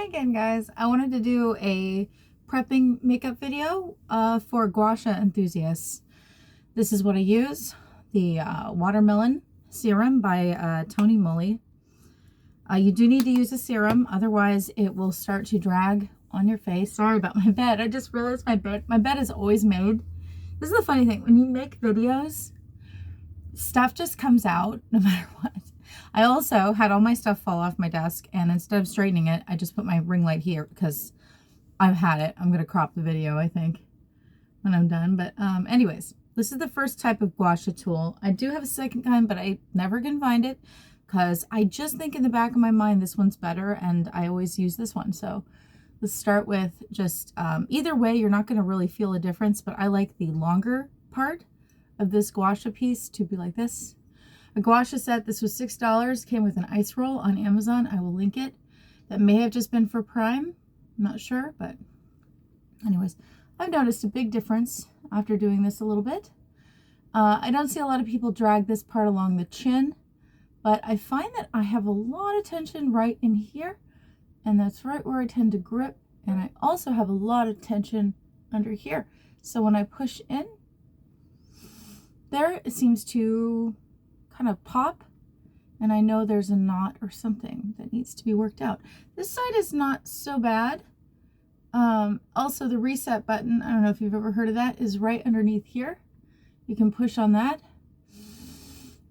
Hi again, guys. I wanted to do a prepping makeup video for Guasha enthusiasts. This is what I use, the watermelon serum by Tony Moly. You do need to use a serum, otherwise it will start to drag on your face. Sorry about my bed. I just realized my bed is always made. This is the funny thing. When you make videos, stuff just comes out no matter what. I also had all my stuff fall off my desk, and instead of straightening it, I just put my ring light here because I've had it. I'm going to crop the video, I think, when I'm done. But anyways, this is the first type of Guasha tool. I do have a second kind, but I never can find it because I just think in the back of my mind this one's better, and I always use this one. So let's start with just either way, you're not going to really feel a difference, but I like the longer part of this Guasha piece to be like this. A Guasha set, this was $6, came with an ice roll on Amazon. I will link it. That may have just been for Prime. I'm not sure, but anyways, I've noticed a big difference after doing this a little bit. I don't see a lot of people drag this part along the chin, but I find that I have a lot of tension right in here, and that's right where I tend to grip, and I also have a lot of tension under here. So when I push in, there it seems to kind of pop, and I know there's a knot or something that needs to be worked out. This side is not so bad. Also the reset button, I don't know if you've ever heard of that, is right underneath here. You can push on that.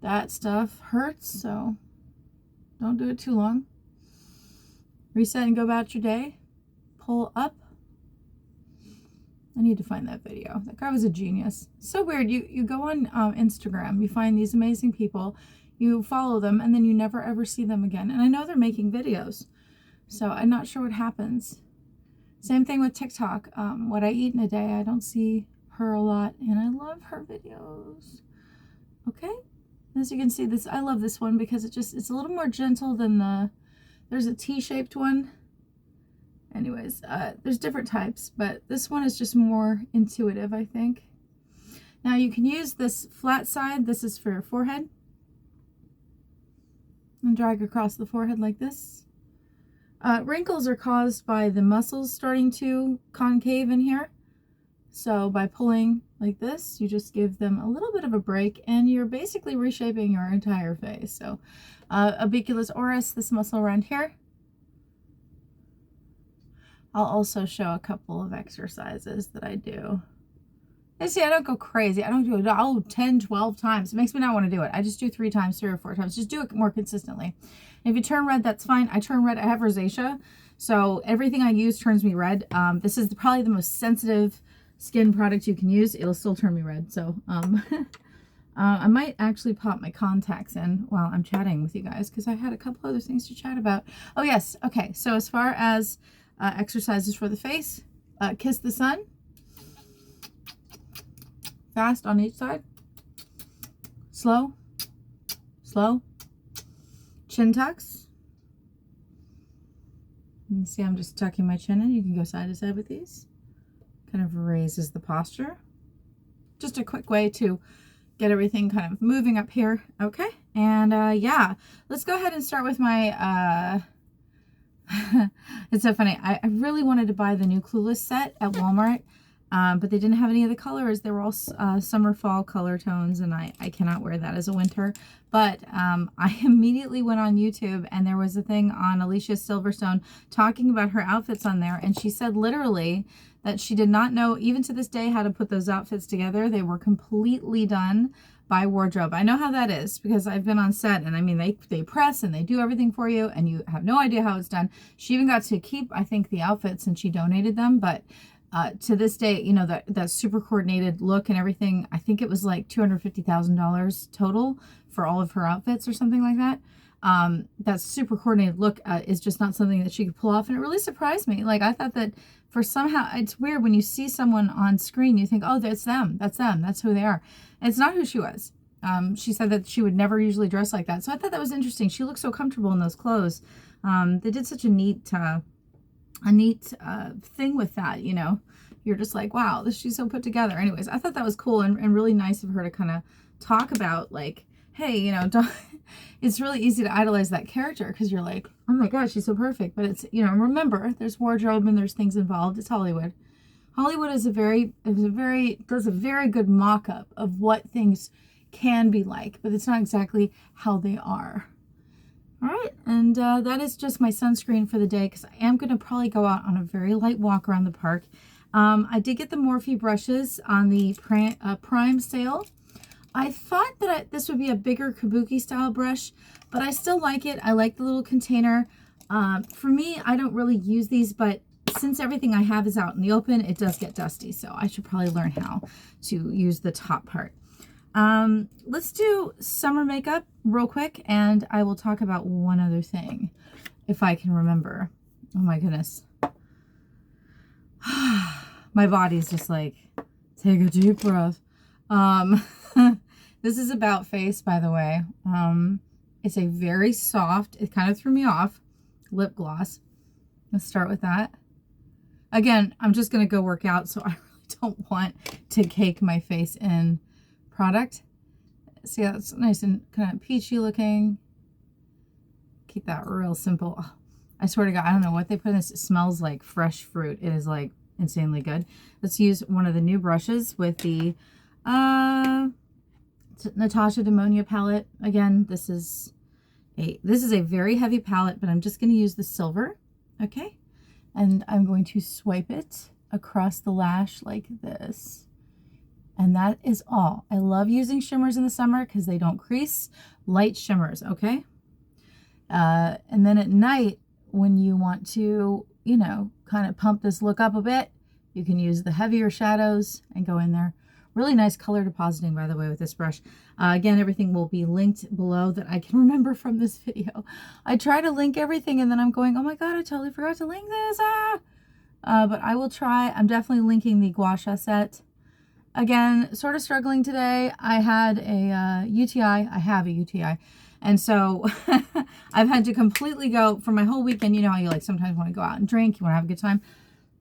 That stuff hurts, so don't do it too long. Reset and go about your day. Pull up. I need to find that video. That guy was a genius. So weird. You go on Instagram, you find these amazing people, you follow them, and then you never ever see them again. And I know they're making videos, so I'm not sure what happens. Same thing with TikTok. What I eat in a day, I don't see her a lot, and I love her videos. Okay, as you can see, this I love this one because it's a little more gentle than there's a T-shaped one. Anyways, there's different types, but this one is just more intuitive, I think. Now you can use this flat side. This is for your forehead. And drag across the forehead like this. Wrinkles are caused by the muscles starting to concave in here. So by pulling like this, you just give them a little bit of a break, and you're basically reshaping your entire face. So obiculus oris, this muscle around here. I'll also show a couple of exercises that I do. You see, I don't go crazy. I don't do it 10, 12 times. It makes me not want to do it. I just do 3 times, 3 or 4 times. Just do it more consistently. And if you turn red, that's fine. I turn red. I have rosacea, so everything I use turns me red. This is probably the most sensitive skin product you can use. It'll still turn me red. So I might actually pop my contacts in while I'm chatting with you guys, because I had a couple other things to chat about. Oh, yes. Okay, so as far as exercises for the face, kiss the sun. Fast on each side. Slow. Slow. Chin tucks. You can see I'm just tucking my chin in. You can go side to side with these. Kind of raises the posture. Just a quick way to get everything kind of moving up here. Okay. And yeah, let's go ahead and start with my it's so funny. I really wanted to buy the new Clueless set at Walmart, but they didn't have any of the colors. They were all summer, fall color tones, and I cannot wear that as a winter. But I immediately went on YouTube, and there was a thing on Alicia Silverstone talking about her outfits on there, and she said literally that she did not know, even to this day, how to put those outfits together. They were completely done by wardrobe. I know how that is because I've been on set, and I mean they press and they do everything for you, and you have no idea how it's done. She even got to keep, I think, the outfits, and she donated them, but to this day, you know, that super coordinated look and everything, I think it was like $250,000 total for all of her outfits or something like that. That super coordinated look is just not something that she could pull off, and it really surprised me. Like, I thought that for somehow, it's weird when you see someone on screen, you think, oh, that's them, that's who they are. And it's not who she was. She said that she would never usually dress like that. So I thought that was interesting. She looked so comfortable in those clothes. They did such a neat thing with that, you know. You're just like, wow, she's so put together. Anyways, I thought that was cool and really nice of her to kind of talk about, like, hey, you know, it's really easy to idolize that character because you're like, oh my gosh, she's so perfect. But it's, you know, remember, there's wardrobe and there's things involved. It's Hollywood. Hollywood does a very good mock-up of what things can be like, but it's not exactly how they are. All right, and that is just my sunscreen for the day because I am going to probably go out on a very light walk around the park. I did get the Morphe brushes on the Prime sale. I thought that this would be a bigger kabuki style brush, but I still like it. I like the little container. For me, I don't really use these, but since everything I have is out in the open, it does get dusty, so I should probably learn how to use the top part. Let's do summer makeup real quick, and I will talk about one other thing, if I can remember. Oh my goodness. My body's just like, take a deep breath. This is About Face, by the way. It's a very soft, it kind of threw me off, lip gloss. Let's start with that. Again, I'm just going to go work out, so I really don't want to cake my face in product. See, that's nice and kind of peachy looking. Keep that real simple. Oh, I swear to God, I don't know what they put in this. It smells like fresh fruit. It is like insanely good. Let's use one of the new brushes with the Natasha Demonia palette. Again, this is a very heavy palette, but I'm just going to use the silver. Okay. And I'm going to swipe it across the lash like this. And that is all. I love using shimmers in the summer because they don't crease. Light shimmers, okay? And then at night, when you want to, you know, kind of pump this look up a bit, you can use the heavier shadows and go in there. Really nice color depositing, by the way, with this brush. Again, everything will be linked below that I can remember from this video. I try to link everything, and then I'm going, oh my God, I totally forgot to link this. But I will try. I'm definitely linking the Guasha set. Again, sort of struggling today. I had a UTI. I have a UTI. And so I've had to completely go for my whole weekend. You know how you like sometimes want to go out and drink. You want to have a good time.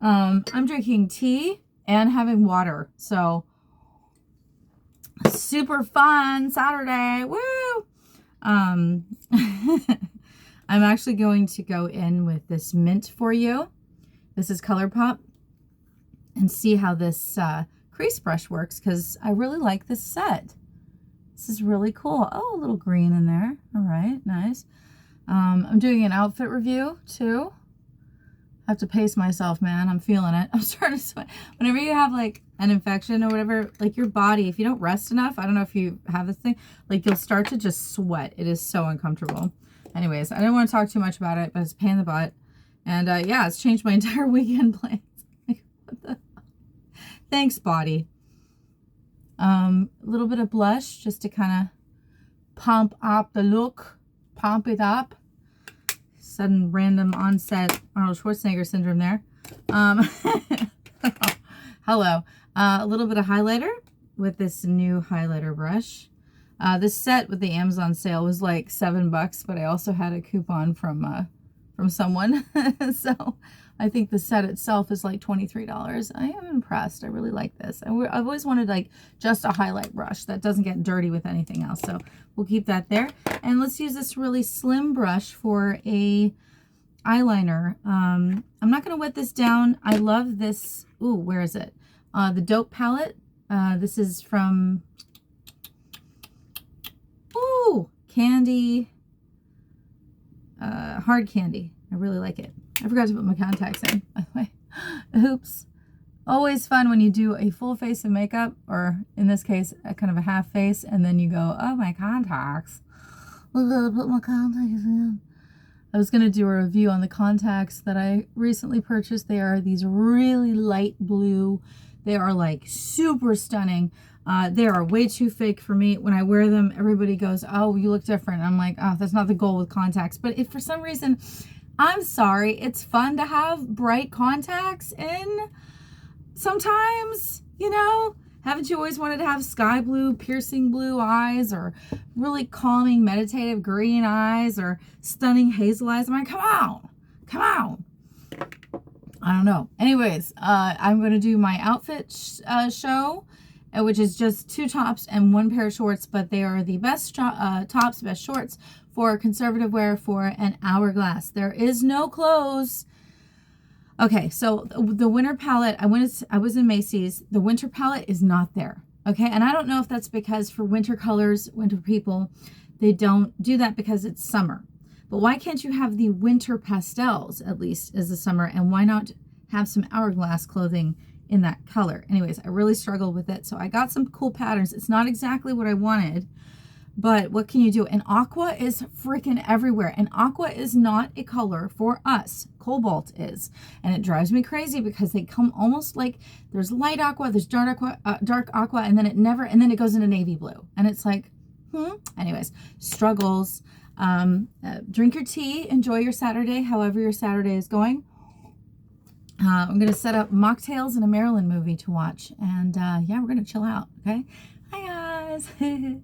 I'm drinking tea and having water. So super fun Saturday. Woo! I'm actually going to go in with this mint for you. This is ColourPop. And see how this crease brush works, because I really like this set. This is really cool. Oh, a little green in there. All right, nice. I'm doing an outfit review too. I have to pace myself, man. I'm feeling it. I'm starting to sweat. Whenever you have like an infection or whatever, like your body, if you don't rest enough, I don't know if you have this thing, like you'll start to just sweat. It is so uncomfortable. Anyways, I didn't want to talk too much about it, but it's a pain in the butt. And yeah, it's changed my entire weekend plans. Like, what the? Thanks, body. A little bit of blush just to kind of pump up the look. Pump it up. Sudden random onset Arnold Schwarzenegger syndrome there. Hello. A little bit of highlighter with this new highlighter brush. This set with the Amazon sale was like $7, but I also had a coupon from someone. So I think the set itself is like $23. I am impressed. I really like this. I've always wanted like just a highlight brush that doesn't get dirty with anything else. So we'll keep that there. And let's use this really slim brush for a eyeliner. I'm not going to wet this down. I love this. Ooh, where is it? The Dope palette. This is from Candy. Hard Candy. I really like it. I forgot to put my contacts in, by the way. Oops. Always fun when you do a full face of makeup, or in this case, a kind of a half face, and then you go, oh, my contacts. I'm gonna put my contacts in. I was going to do a review on the contacts that I recently purchased. They are these really light blue. They are like super stunning. They are way too fake for me. When I wear them, everybody goes, oh, you look different. I'm like, oh, that's not the goal with contacts. But if for some reason, I'm sorry, it's fun to have bright contacts in sometimes, you know? Haven't you always wanted to have sky blue, piercing blue eyes, or really calming, meditative green eyes, or stunning hazel eyes? I'm like, come on, come on. I don't know. Anyways, I'm going to do my outfit show, which is just 2 tops and 1 pair of shorts, but they are the best tops, best shorts for conservative wear for an hourglass. There is no clothes. Okay, so the winter palette, I was in Macy's. The winter palette is not there. Okay, and I don't know if that's because for winter colors, winter people, they don't do that because it's summer. But why can't you have the winter pastels at least as the summer, and why not have some hourglass clothing in that color? Anyways, I really struggled with it, so I got some cool patterns. It's not exactly what I wanted, but what can you do? And aqua is freaking everywhere, and aqua is not a color for us. Cobalt is, and it drives me crazy because they come almost like there's light aqua, there's dark aqua, and then it goes into navy blue, and it's like, Anyways, struggles. Drink your tea, enjoy your Saturday, however your Saturday is going. I'm going to set up mocktails and a Maryland movie to watch, and yeah, we're going to chill out. Okay, hi guys. Hey,